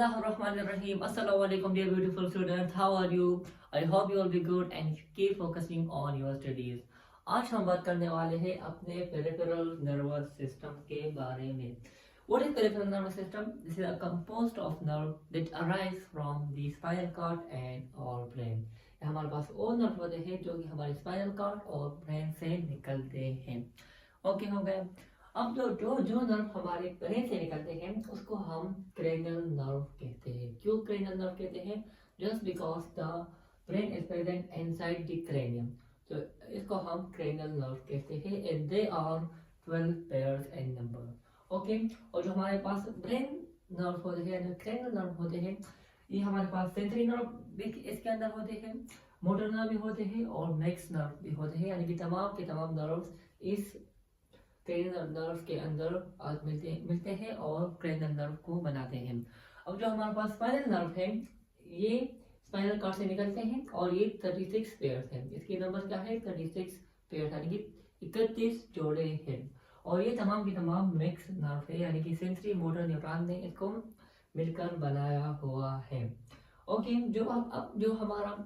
Bismillahirrahmanirrahim. Assalamu alaikum, dear beautiful students. How are you? I hope you will be good and keep focusing on your studies. आज हम बात करने वाले हैं अपने पेरिफेरल नर्वस सिस्टम के बारे में. What is peripheral nervous system? This is a composed of nerve that arise from the spinal cord and our brain. हमारे पास वो नर्व होते हैं जो कि हमारे स्पाइनल कॉर्ड और ब्रेन से निकलते हैं. ओके हो गया. अब जो जो जो नर्व हमारे ब्रेन से निकलते हैं उसको हम क्रेनियल नर्व कहते हैं. क्यों क्रेनियल नर्व कहते हैं? Just because the brain is present inside the cranium, तो इसको हम क्रेनियल नर्व कहते हैं. And they are 12 pairs in number. Okay. और जो हमारे पास ब्रेन नर्व होते हैं, जो क्रेनियल नर्व होते हैं, ये हमारे पास सेंसरी नर्व भी इसके अंदर होते हैं, मोटर नर्व भी होते हैं और मैक्स नर्व भी होते हैं. यानी कि तमाम के तमाम नर्व्स इस क्रेनियल नर्व के अंदर मिलते हैं और क्रेनियल नर्व को बनाते हैं. अब जो हमारे पास स्पाइनल नर्व है, ये स्पाइनल कॉर्ड से निकलते हैं और ये 36 पेयर्स हैं. इसके नंबर क्या है? 36 पेयर्स, यानी कि 31 जोड़े हैं. और ये तमाम की तमाम मिक्स नर्व है, यानी कि सेंसरी मोटर न्यूरॉन ने इसको मिलकर बनाया हुआ है. ओके. अब जो हमारा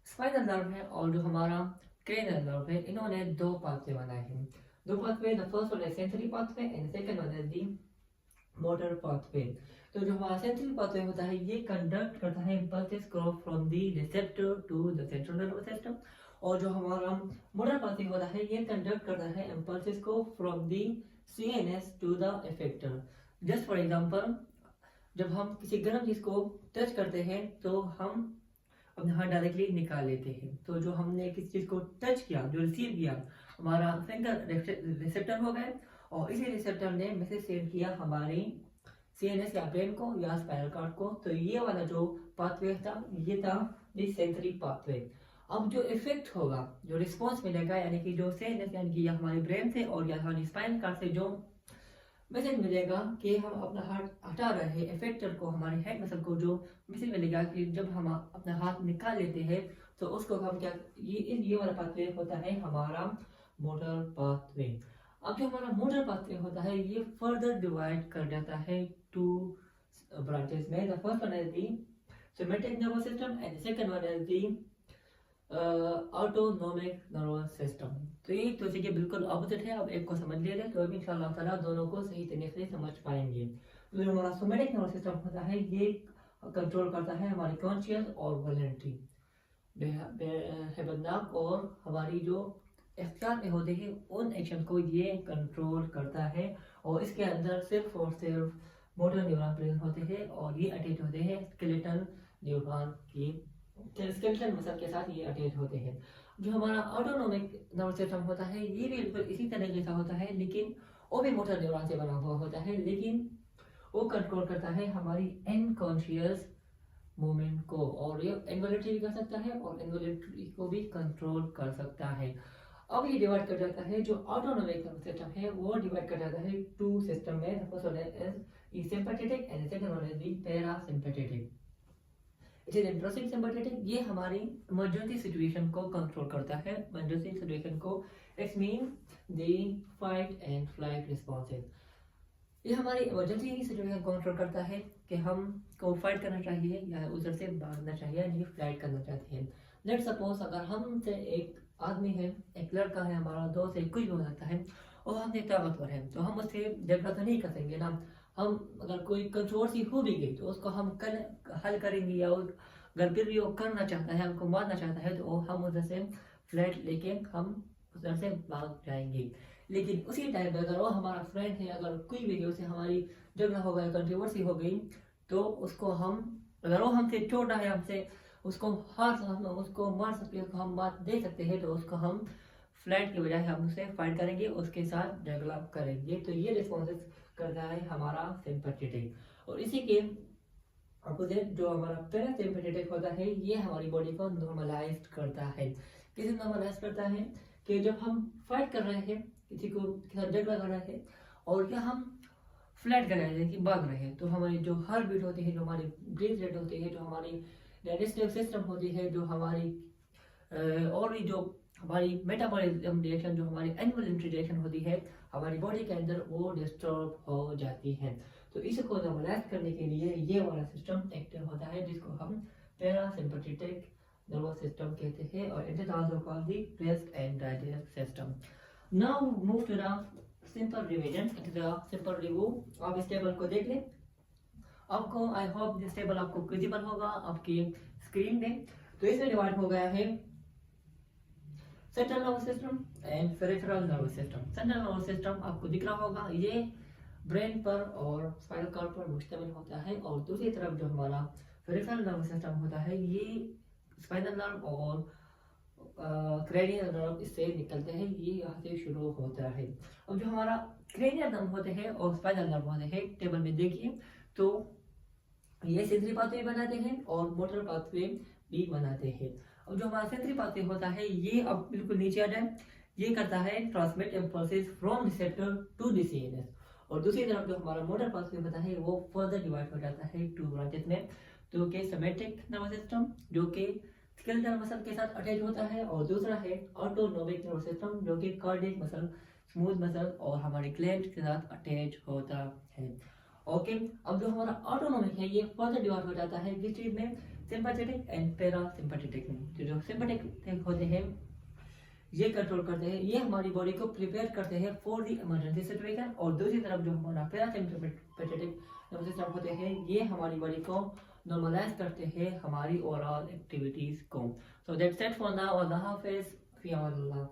स्पाइनल नर्व है और जो हमारा क्रेनियल नर्व है, इन्होंने दो पाथवे बनाए हैं. दो pathway. The first one is sensory pathway and second one is the motor pathway. तो जो हमारा सेंसरी पाथवे होता है, ये कंडक्ट करता है इम्पल्सेस को from the receptor to the central nervous system. और जो हमारा मोटर पाथवे होता है, ये कंडक्ट करता है इम्पल्सेस को from the CNS to the effector. Just for example, जब हम किसी गर्म चीज को टच करते हैं तो हम अपने हाथ डायरेक्टली निकाल लेते हैं. तो जो हमने किसी चीज को टच किया, जो रिसीव किया, हमारा फिंगर रिसेप्टर हो गए और इसी रिसेप्टर ने मैसेज सेंड किया हमारी सीएनएस या ब्रेन को या स्पाइनल कॉर्ड को. तो ये वाला जो पाथवे था, ये था द सेंसरी पाथवे. अब जो इफेक्ट होगा, जो रिस्पॉन्स मिलेगा, यानी कि जो सीएनएस यानी कि हमारे ब्रेन से और या हमारी स्पाइनल कॉर्ड से जो मैसेज मिलेगा कि हम अपना हाथ हटा रहे हैं, इफेक्टर को, हमारे हेड मसल को जो मैसेज मिलेगा कि जब हम अपना हाथ निकाल लेते हैं तो उसको हम क्या, ये वाला पाथवे होता है हमारा मोटर पाथवे. अब जो हमारा मोटर पाथवे होता है, ये फर्दर डिवाइड कर जाता है टू ब्रांचेस में. The first one is the symmetric nervous system and the second one is the autonomic nervous system. तो ये एक दूसरे के बिल्कुल ऑपोजिट है. अब एक को समझ लिया जाए तो अभी इंशाल्लाह ताला दोनों को सही तरीके से समझ पाएंगे. तो जो हमारा सोमेटिक नर्वस सिस्टम होता है, ये कंट्रोल करता है हमारी कॉन्शियस और वॉलंटरी बेहबनाक और हमारी जो इख्तियार में होते हैं उन एक्शन को ये कंट्रोल करता है. और इसके अंदर सिर्फ और सिर्फ मोटर न्यूरॉन प्रेजेंट होते हैं और ये अटैच होते हैं स्केलेटल न्यूरॉन की, स्केलेटल मसल के साथ ये अटैच होते हैं. जो हमारा ऑटोनोमिक नर्वस सिस्टम होता है, ये भी बिल्कुल इसी तरह जैसा होता है, लेकिन वो भी मोटर न्यूरॉन से बना हुआ होता है, लेकिन वो कंट्रोल करता है हमारी अनकॉन्शियस मूवमेंट को. और ये इनवॉल्यूंटरी भी कर सकता है और इनवॉल्यूंटरी को भी कंट्रोल कर सकता है. अब ये डिवाइड कर जाता है, जो ऑटोनोमिक नर्वस सिस्टम है वो डिवाइड कर जाता है टू सिस्टम में. The first one is sympathetic and the second one is the parasympathetic. It is interesting. Sympathetic ये हमारी इमरजेंसी सिचुएशन को कंट्रोल करता है. इमरजेंसी सिचुएशन को it's mean the fight and flight responses. ये हमारी इमरजेंसी सिचुएशन कंट्रोल करता है कि हम को फाइट करना चाहिए या उधर से भागना चाहिए, यानी फ्लाइट करना चाहते हैं. लेट सपोज अगर हमसे एक आदमी है, एक लड़का है, हमारा दोस्त है, कुछ भी हो सकता है, और हमसे ताकतवर है, तो हम उससे झगड़ा तो नहीं कर सकेंगे ना. हम अगर कोई कंट्रोवर्सी हो भी गई तो उसको हम हल करेंगे, या अगर फिर भी वो करना चाहता है, हमको मारना चाहता है, तो हम उधर से फ्लैट लेके हम उधर से भाग जाएंगे. लेकिन उसी टाइम पर अगर वो हमारा फ्रेंड है, अगर कोई भी उससे हमारी झगड़ा हो गया, कंट्रोवर्सी हो गई, तो उसको हम, अगर वो हमसे छोटा है, हमसे उसको उसको मार सकते हैं, उसको हम मार दे सकते हैं, तो उसको हम फ्लैट की बजाय हम उससे फाइट करेंगे, उसके साथ झगड़ा करेंगे. तो ये रिस्पॉन्सेस करता है हमारा सिंपैथेटिक. और इसी के अपोजिट जो हमारा पैरासिम्पैथेटिक होता है, ये हमारी बॉडी को नॉर्मलाइज करता है. किसे नॉर्मलाइज करता है? कि जब हम फाइट कर रहे हैं, किसी को साथ झगड़ा कर रहे हैं और या हम फ्लैट कर रहे हैं कि भाग रहे हैं, तो हमारी जो हार्ट बीट होती है, जो हमारी ब्रीथ रेट होती है, जो हमारी डाइजेस्टिव सिस्टम होती है, जो हमारी और भी जो हमारी मेटाबॉलिज्म रिएक्शन, जो हमारी एनिमल रिएक्शन होती है हमारी बॉडी के अंदर, वो डिस्टर्ब हो जाती है। तो इसको नॉर्मलाइज करने के लिए ये वाला सिस्टम एक्टिव होता है, जिसको हम पैरासिम्पैथेटिक नर्वस सिस्टम कहते हैं, और it is also called the rest and digest system. Now move to the simple revision, it is a simple review. आप इस टेबल को देख लें। आपको आई होप दिस टेबल आपको विजिबल होगा आपकी स्क्रीन में। तो इसमें डिवाइड हो गया है central nervous system and peripheral nervous system. Central nervous system आपको दिख रहा होगा, ये ब्रेन पर और स्पाइनल कॉर्ड पर मुश्तमिल होता है, और दूसरी तरफ जो हमारा पेरिफेरल नर्वस सिस्टम होता है ये स्पाइनल नर्व और क्रेनियल नर्व इससे निकलते हैं, ये यहाँ से शुरू होता है। अब जो हमारा क्रेनियल नर्व होते हैं और स्पाइनल नर्व होते हैं, टेबल में देखिए तो ये सेंसरी पाथवे बनाते हैं और मोटर पाथवे भी बनाते हैं। अब जो हमारा सेंसरी पाथवे होता है ये अब बिल्कुल नीचे आ जाए, ये करता है transmit impulses from receptor to the CNS, और दूसरी तरफ जो हमारा मोटर पाथवे होता है वो फर्दर डिवाइड हो जाता है टू ब्रांचेस में, जो कि सोमैटिक नर्वस सिस्टम जो कि स्केलेटल मसल के साथ अटैच होता है, और दूसरा है ऑटोनोमिक नर्वस सिस्टम जो कि कार्डियक मसल, स्मूथ मसल और हमारे ग्लैंड के साथ अटैच होता है। ओके अब जो हमारा ऑटोनोमिक है ये फर्दर डिवाइड हो जाता है किस चीज में, सिंपैथेटिक एंड पैरासिम्पैथेटिक में। तो जो सिंपैथेटिक होते हैं ये कंट्रोल करते हैं, ये हमारी बॉडी को प्रिपेयर करते हैं फॉर द इमरजेंसी सिचुएशन, और दूसरी तरफ जो हमारा पैरासिम्पैथेटिक नर्वस सिस्टम होते हैं ये हमारी बॉडी को नॉर्मलाइज करते हैं हमारी ओवरऑल एक्टिविटीज को। So that's it for now, Allah Hafiz, fee Aman Allah.